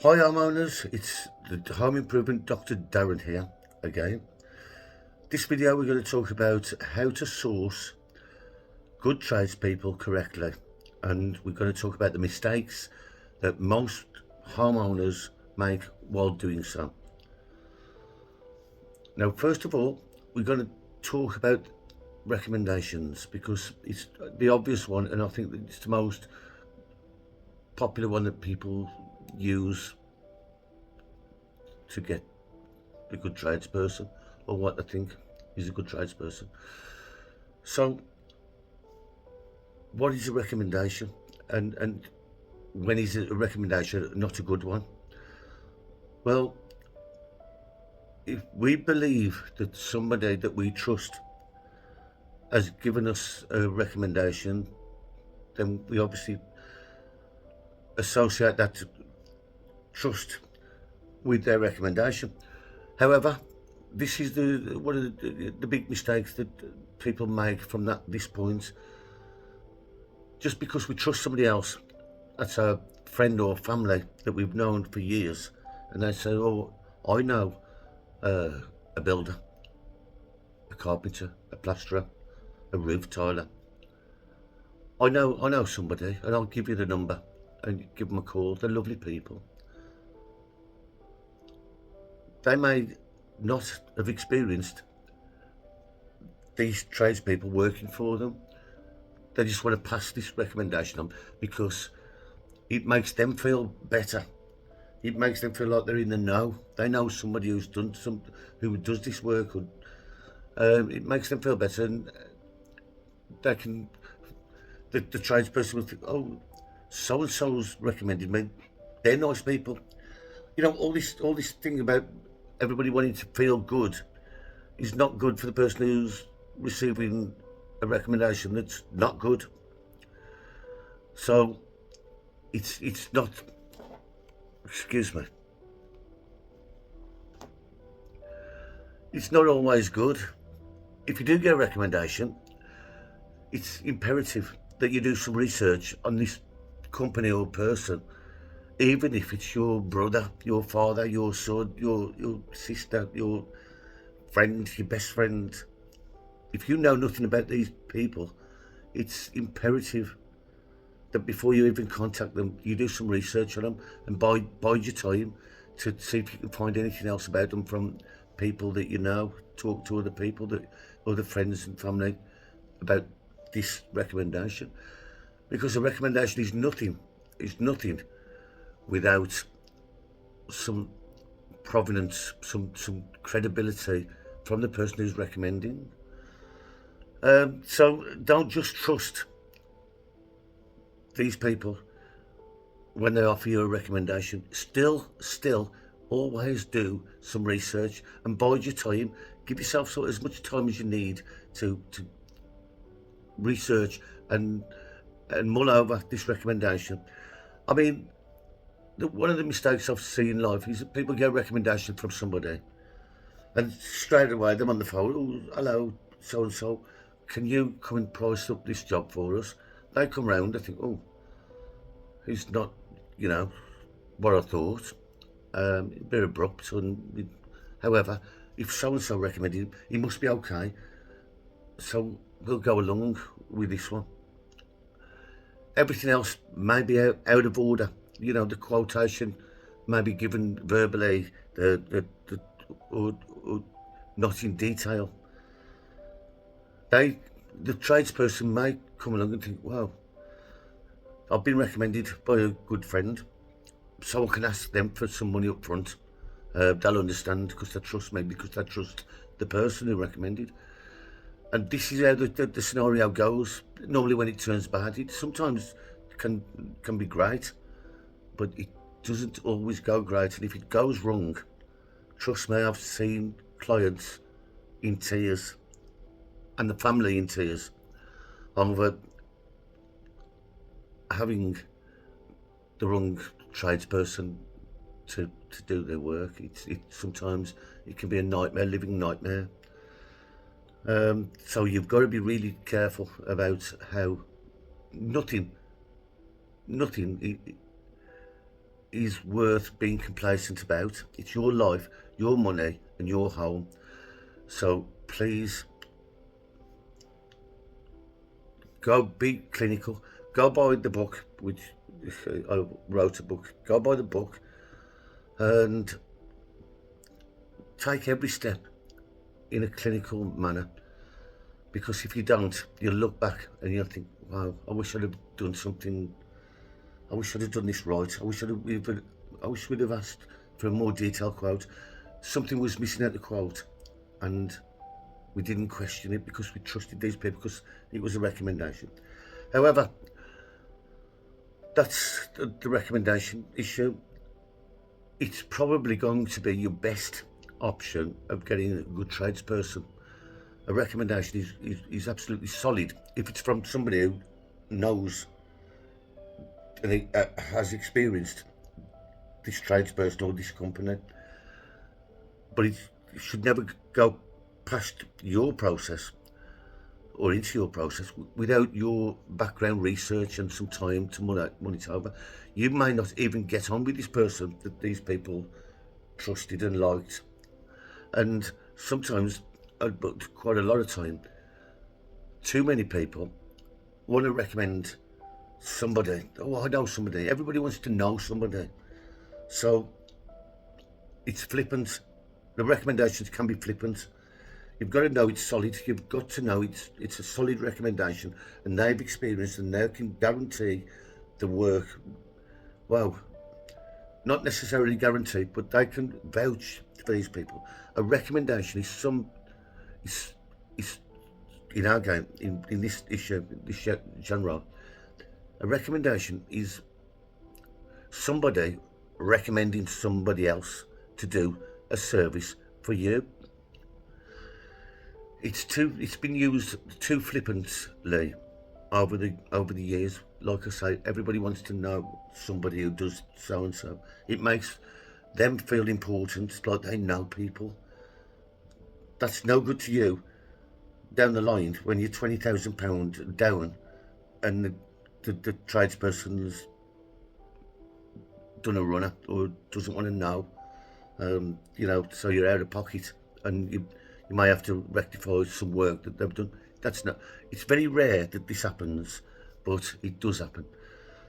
Hi homeowners, it's the Home Improvement Dr. Darren here again. This video we're going to talk about how to source good tradespeople correctly, and we're going to talk about the mistakes that most homeowners make while doing so. Now first of all, we're going to talk about recommendations because it's the obvious one, and I think that it's the most popular one that people use to get a good tradesperson, or what I think is a good tradesperson. So, what is a recommendation, and when is a recommendation not a good one? Well, if we believe that somebody that we trust has given us a recommendation, then we obviously associate that trust with their recommendation. However, this is one of the big mistakes that people make from this point. Just because we trust somebody else, that's a friend or family that we've known for years, and they say, "Oh, I know a builder, a carpenter, a plasterer, a roof tiler. I know somebody, and I'll give you the number and give them a call. They're lovely people." They may not have experienced these tradespeople working for them. They just want to pass this recommendation on because it makes them feel better. It makes them feel like they're in the know. They know somebody who does this work. It makes them feel better, and they can. The tradesperson will think, "Oh, so and so's recommended me. They're nice people." All this thing about everybody wanting to feel good is not good for the person who's receiving a recommendation that's not good. So it's not, excuse me, it's not always good. If you do get a recommendation, it's imperative that you do some research on this company or person, even if it's your brother, your father, your son, your sister, your friend, your best friend. If you know nothing about these people, it's imperative that before you even contact them, you do some research on them and bide your time to see if you can find anything else about them from people that you know. Talk to other people, other friends and family, about this recommendation, because a recommendation is nothing. It's nothing without some provenance, some credibility from the person who's recommending. So don't just trust these people when they offer you a recommendation. Still, always do some research and bide your time. Give yourself as much time as you need to research and mull over this recommendation. I mean, one of the mistakes I've seen in life is that people get a recommendation from somebody, and straight away they're on the phone. "Oh, hello, so and so. Can you come and price up this job for us?" They come round. I think, "Oh, he's not, what I thought." A bit abrupt. However, if so and so recommended him, he must be okay. So we'll go along with this one. Everything else may be out of order. The quotation may be given verbally, or not in detail. The tradesperson may come along and think, "Wow, I've been recommended by a good friend, so I can ask them for some money up front. They'll understand because they trust me, because they trust the person who recommended." And this is how the scenario goes. Normally when it turns bad, it sometimes can be great, but it doesn't always go great. And if it goes wrong, trust me, I've seen clients in tears and the family in tears over having the wrong tradesperson to do their work. Sometimes it can be a nightmare, living nightmare. So you've got to be really careful about how nothing is worth being complacent about. It's your life, your money, and your home. So please go be clinical. Go buy the book, which I wrote a book. Go buy the book and take every step in a clinical manner. Because if you don't, you'll look back and you'll think, wow, I wish I'd have done something. I wish I'd have done this right. I wish we'd have asked for a more detailed quote. Something was missing out the quote, and we didn't question it because we trusted these people because it was a recommendation. However, that's the recommendation issue. It's probably going to be your best option of getting a good tradesperson. A recommendation is absolutely solid if it's from somebody who knows and has experienced this tradesperson or this company. But it should never go past your process or into your process without your background research and some time to mull it over. You may not even get on with this person that these people trusted and liked. And sometimes, but quite a lot of time, too many people want to recommend somebody. Oh, I know somebody. Everybody wants to know somebody. So it's flippant. The recommendations can be flippant. You've got to know it's solid. You've got to know it's a solid recommendation, and they've experienced and they can guarantee the work. Well, not necessarily guarantee, but they can vouch for these people. A recommendation is in our game, in this issue, this genre. A recommendation is somebody recommending somebody else to do a service for you. It's been used too flippantly over the years. Like I say, everybody wants to know somebody who does so and so. It makes them feel important, like they know people. That's no good to you down the line when you're £20,000 down and the tradesperson's done a runner or doesn't want to know, so you're out of pocket and you may have to rectify some work that they've done. It's very rare that this happens, but it does happen.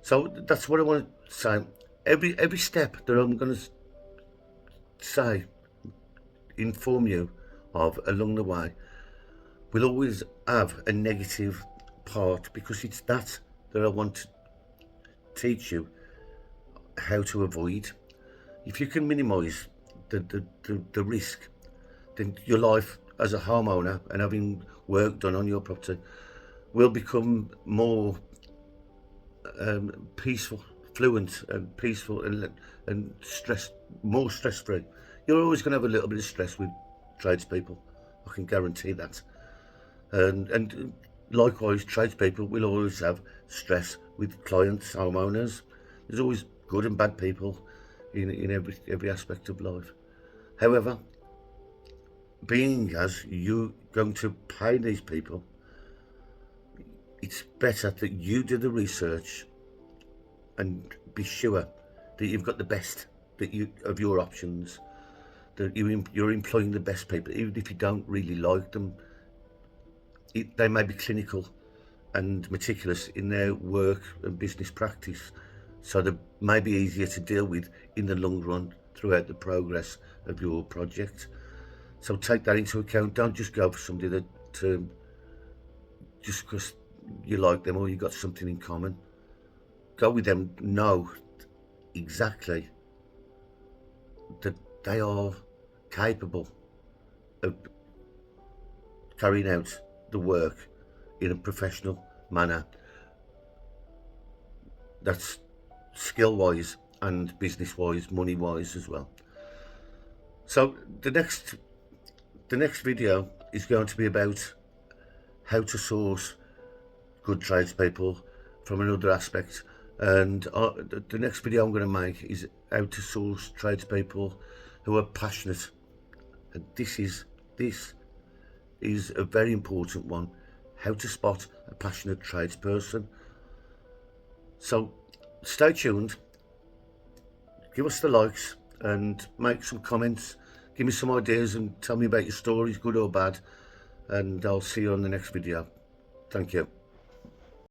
So that's what I want to say. Every step that I'm going to say, inform you of along the way, will always have a negative part, because it's that I want to teach you how to avoid. If you can minimise the risk, then your life as a homeowner and having work done on your property will become more peaceful, fluent and peaceful and more stress-free. You're always going to have a little bit of stress with tradespeople, I can guarantee that. And likewise, tradespeople will always have stress with clients, homeowners. There's always good and bad people in every aspect of life. However, being as you're going to pay these people, it's better that you do the research and be sure that you've got the best of your options, that you're employing the best people, even if you don't really like them. They may be clinical and meticulous in their work and business practice, so they may be easier to deal with in the long run throughout the progress of your project. So take that into account. Don't just go for somebody that just because you like them or you got something in common. Go with them. Know exactly that they are capable of carrying out the work in a professional manner. That's skill-wise and business-wise, money-wise as well. So the next video is going to be about how to source good tradespeople from another aspect, and the next video I'm going to make is how to source tradespeople who are passionate. And this is a very important one: how to spot a passionate tradesperson. So stay tuned. give us the likes and make some comments. Give me some ideas and tell me about your stories, good or bad. And I'll see you on the next video. Thank you.